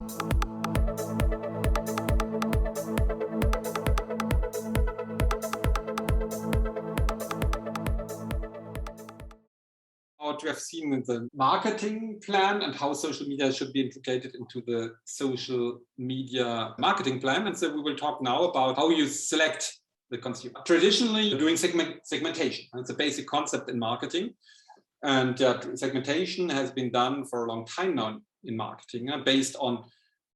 What we have seen in the marketing plan and how social media should be integrated into the social media marketing plan. And so we will talk now about how you select the consumer. Traditionally, doing segmentation. It's a basic concept in marketing. And segmentation has been done for a long time now in marketing, based on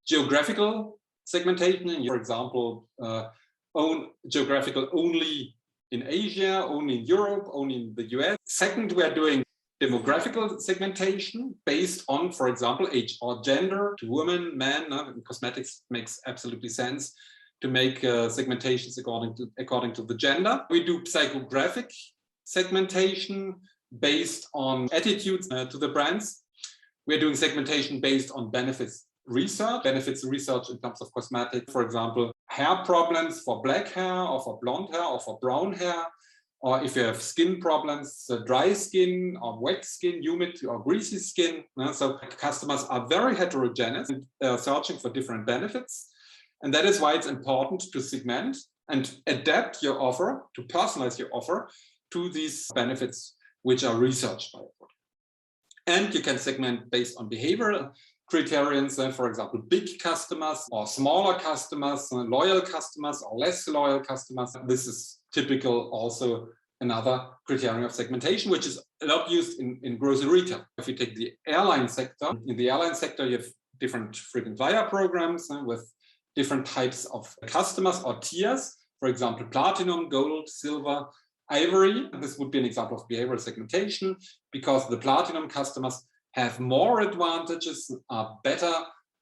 geographical segmentation. For example, geographical only in Asia, only in Europe, only in the US. Second, we are doing demographical segmentation based on, for example, age or gender, to women, men. Cosmetics makes absolutely sense to make segmentations according to the gender. We do psychographic segmentation based on attitudes to the brands. We're doing segmentation based on benefits research in terms of cosmetics. For example, hair problems for black hair or for blonde hair or for brown hair. Or if you have skin problems, dry skin or wet skin, humid or greasy skin. So customers are very heterogeneous and searching for different benefits. And that is why it's important to segment and adapt your offer, to personalize your offer to these benefits which are researched by everybody. And you can segment based on behavioral criterions, for example, big customers or smaller customers, loyal customers or less loyal customers. This is typical also another criterion of segmentation, which is a lot used in grocery retail. If you take the airline sector, in the airline sector, you have different frequent flyer programs with different types of customers or tiers. For example, platinum, gold, silver, ivory. This would be an example of behavioral segmentation, because the platinum customers have more advantages, are better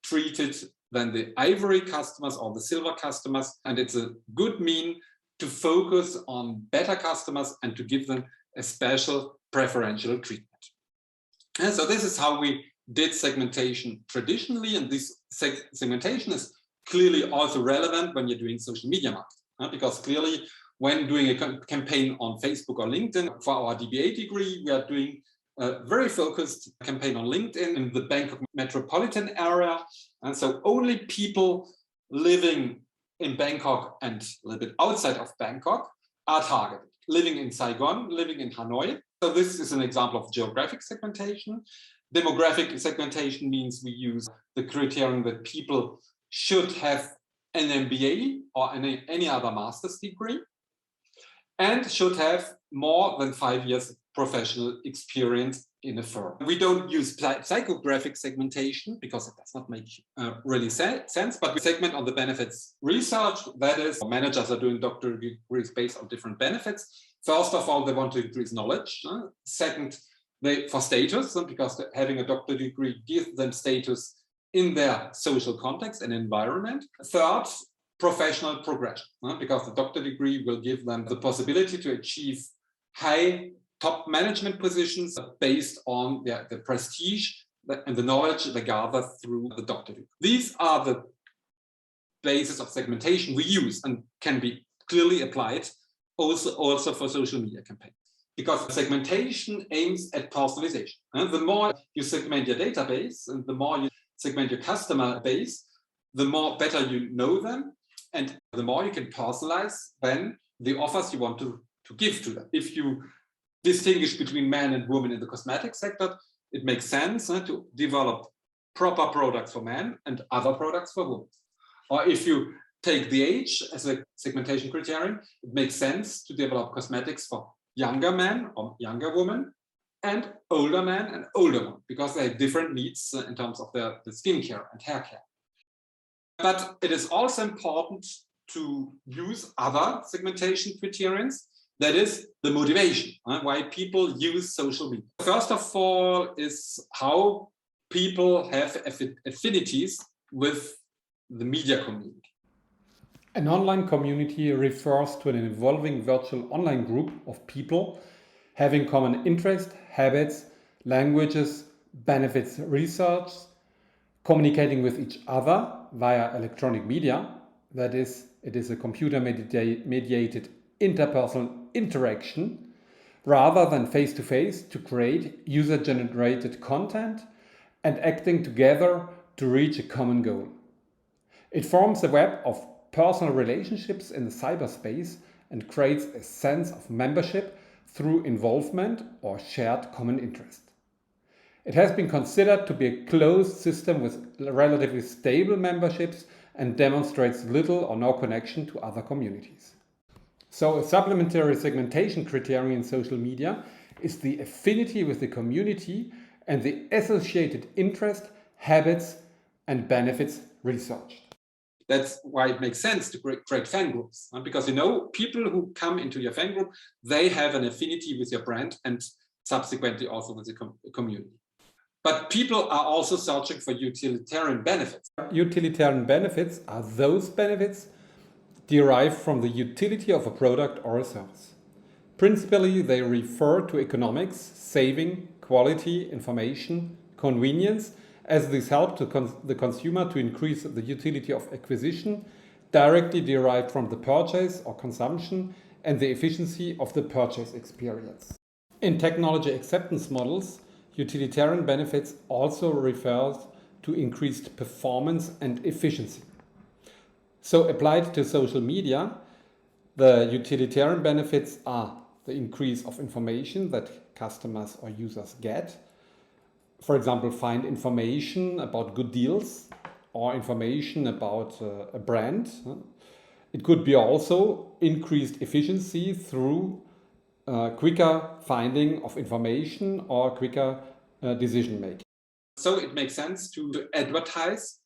treated than the ivory customers or the silver customers. And it's a good mean to focus on better customers and to give them a special preferential treatment. And so this is how we did segmentation traditionally. And this segmentation is clearly also relevant when you're doing social media marketing, because clearly when doing a campaign on Facebook or LinkedIn, for our DBA degree, we are doing a very focused campaign on LinkedIn in the Bangkok metropolitan area. And so only people living in Bangkok and a little bit outside of Bangkok are targeted. Living in Saigon, living in Hanoi. So this is an example of geographic segmentation. Demographic segmentation means we use the criterion that people should have an MBA or any other master's degree and should have more than 5 years professional experience in a firm. We don't use psychographic segmentation because it does not make really sense, but we segment on the benefits research. That is, managers are doing doctoral degrees based on different benefits. First of all, they want to increase knowledge. Second, for status, because having a doctoral degree gives them status in their social context and environment. Third, professional progression, because the doctor degree will give them the possibility to achieve high top management positions based on the prestige and the knowledge they gather through the doctor degree. These are the basis of segmentation we use and can be clearly applied also for social media campaigns. Because segmentation aims at personalization. And the more you segment your database and the more you segment your customer base, the more better you know them and the more you can personalize then the offers you want to give to them. If you distinguish between men and women in the cosmetic sector, it makes sense to develop proper products for men and other products for women. Or if you take the age as a segmentation criterion, it makes sense to develop cosmetics for younger men or younger women and older men and older women, because they have different needs in terms of the skincare and hair care. But it is also important to use other segmentation criterions. That is the motivation, why people use social media. First of all is how people have affinities with the media community. An online community refers to an evolving virtual online group of people having common interests, habits, languages, benefits research, communicating with each other via electronic media. That is, it is a computer-mediated interpersonal interaction rather than face-to-face to create user-generated content and acting together to reach a common goal. It forms a web of personal relationships in the cyberspace and creates a sense of membership through involvement or shared common interest. It has been considered to be a closed system with relatively stable memberships and demonstrates little or no connection to other communities. So a supplementary segmentation criterion in social media is the affinity with the community and the associated interest, habits, and benefits researched. That's why it makes sense to create fan groups, because people who come into your fan group, they have an affinity with your brand and subsequently also with the community. But people are also searching for utilitarian benefits. Utilitarian benefits are those benefits derived from the utility of a product or a service. Principally, they refer to economics, saving, quality, information, convenience, as these help the consumer to increase the utility of acquisition, directly derived from the purchase or consumption, and the efficiency of the purchase experience. In technology acceptance models, utilitarian benefits also refers to increased performance and efficiency. So applied to social media, the utilitarian benefits are the increase of information that customers or users get. For example, find information about good deals or information about a brand. It could be also increased efficiency through quicker finding of information or quicker decision making. So it makes sense to advertise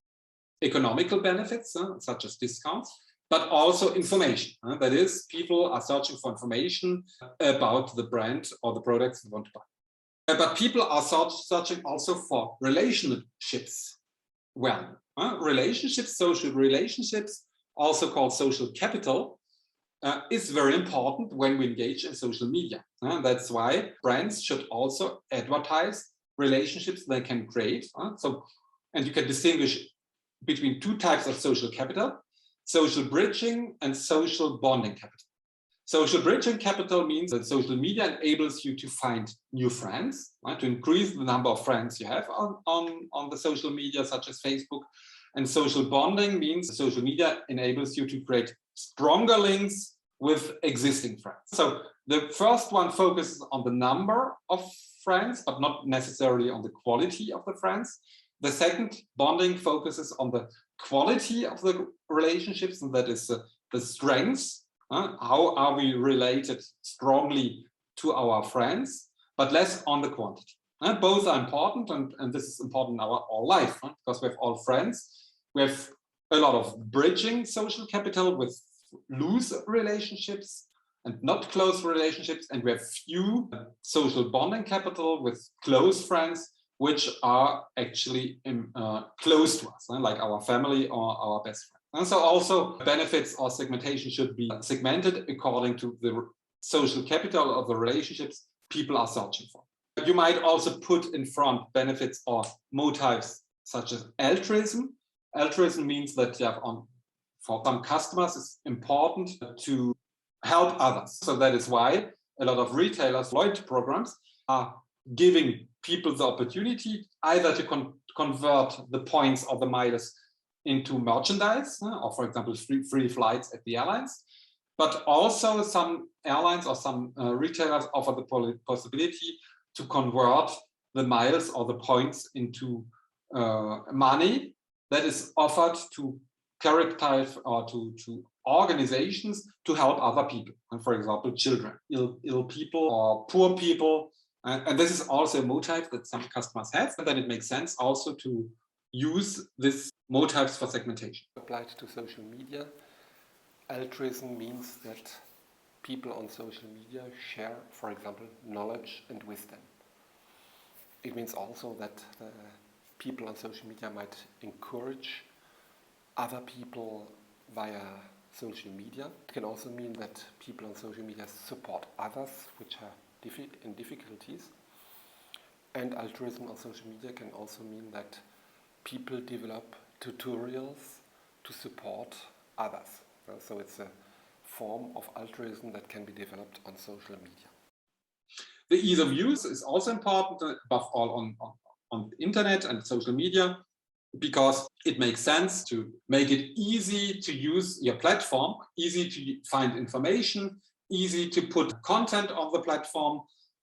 economical benefits, such as discounts, but also information. That is, people are searching for information about the brand or the products they want to buy. But people are searching also for relationships. Well, social relationships, also called social capital, is very important when we engage in social media. That's why brands should also advertise relationships they can create. And you can distinguish between two types of social capital: social bridging and social bonding capital. Social bridging capital means that social media enables you to find new friends, to increase the number of friends you have on the social media, such as Facebook. And social bonding means social media enables you to create stronger links with existing friends. So the first one focuses on the number of friends, but not necessarily on the quality of the friends. The second, bonding, focuses on the quality of the relationships, and that is the strengths. How are we related strongly to our friends, but less on the quantity. Both are important, and this is important in our life, because we have all friends. We have a lot of bridging social capital with loose relationships and not close relationships, and we have few social bonding capital with close friends, which are actually close to us, like our family or our best friend. And so also benefits or segmentation should be segmented according to the social capital of the relationships people are searching for. You might also put in front benefits or motives such as altruism. Altruism means that for some customers it's important to help others. So that is why a lot of retailers' loyalty programs are giving people the opportunity either to convert the points or the miles into merchandise, or for example, free flights at the airlines. But also some airlines or some retailers offer the possibility to convert the miles or the points into money that is offered to characters or to organizations to help other people. And for example, children, ill people or poor people. And this is also a motive that some customers have. And then it makes sense also to use this motives for segmentation. Applied to social media, altruism means that people on social media share, for example, knowledge and wisdom. It means also that people on social media might encourage other people via social media. It can also mean that people on social media support others which are in difficulties. And altruism on social media can also mean that people develop tutorials to support others. So it's a form of altruism that can be developed on social media. The ease of use is also important, above all on the internet and social media. because it makes sense to make it easy to use your platform, easy to find information, easy to put content on the platform,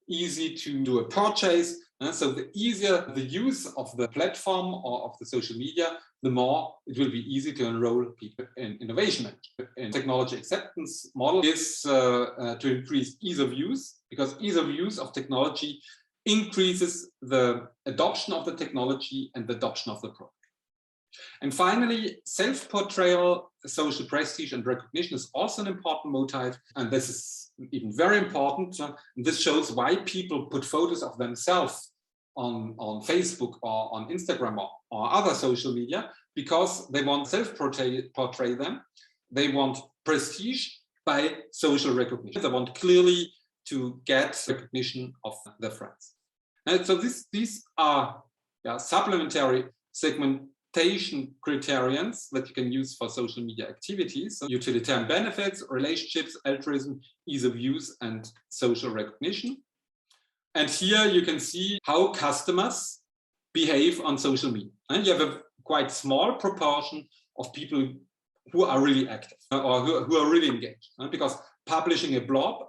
easy to do a purchase. So the easier the use of the platform or of the social media, the more it will be easy to enroll people in innovation. And technology acceptance model is to increase ease of use, because ease of use of technology increases the adoption of the technology and the adoption of the product. And finally, self-portrayal, social prestige and recognition is also an important motive. And this is even very important. This shows why people put photos of themselves on Facebook or on Instagram or other social media, because they want self-portray them. They want prestige by social recognition. They want clearly to get recognition of their friends. And so these are supplementary segmentation criterions that you can use for social media activities: utilitarian benefits, relationships, altruism, ease of use, and social recognition. And here you can see how customers behave on social media. And you have a quite small proportion of people who are really active or who are really engaged. Because publishing a blog,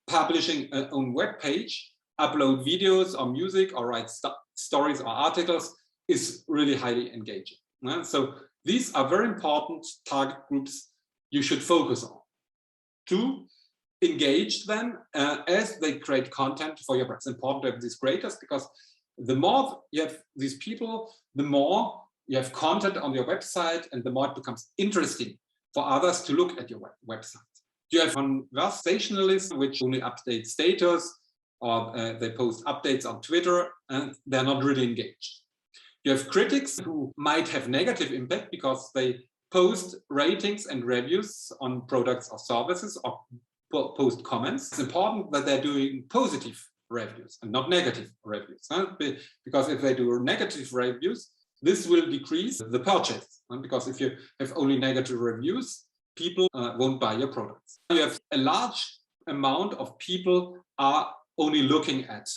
publishing an own web page, upload videos or music or write stories or articles is really highly engaging. So these are very important target groups you should focus on to engage them as they create content for your brand. It's important to have these creators, because the more you have these people, the more you have content on your website and the more it becomes interesting for others to look at your website. You have conversationalists which only update status, or they post updates on Twitter, and they're not really engaged. You have critics who might have negative impact because they post ratings and reviews on products or services, or post comments. It's important that they're doing positive reviews and not negative reviews, because if they do negative reviews, this will decrease the purchase, because if you have only negative reviews, people won't buy your products. You have a large amount of people are only looking at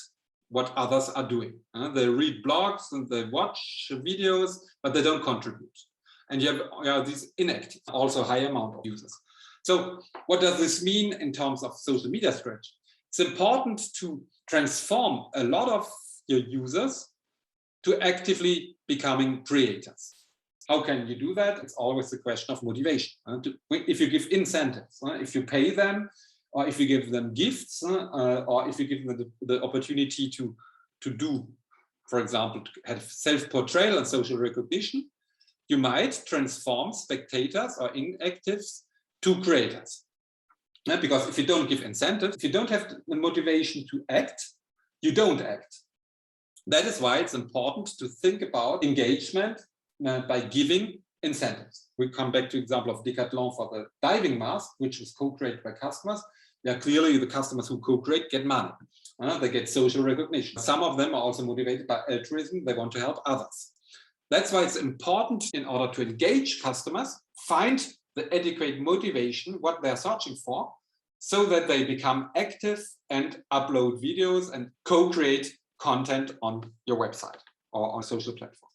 what others are doing. They read blogs and they watch videos, but they don't contribute. And you have these inactive, also high amount of users. So what does this mean in terms of social media strategy? It's important to transform a lot of your users to actively becoming creators. How can you do that? It's always a question of motivation. If you give incentives, if you pay them, or if you give them gifts, or if you give them the opportunity to do, for example, to have self-portrayal and social recognition, you might transform spectators or inactives to creators. Because if you don't give incentives, if you don't have the motivation to act, you don't act. That is why it's important to think about engagement by giving incentives. We come back to the example of Decathlon for the diving mask, which was co-created by customers. Clearly the customers who co-create get money. They get social recognition. Some of them are also motivated by altruism. They want to help others. That's why it's important, in order to engage customers, find the adequate motivation, what they're searching for, so that they become active and upload videos and co-create content on your website or on social platforms.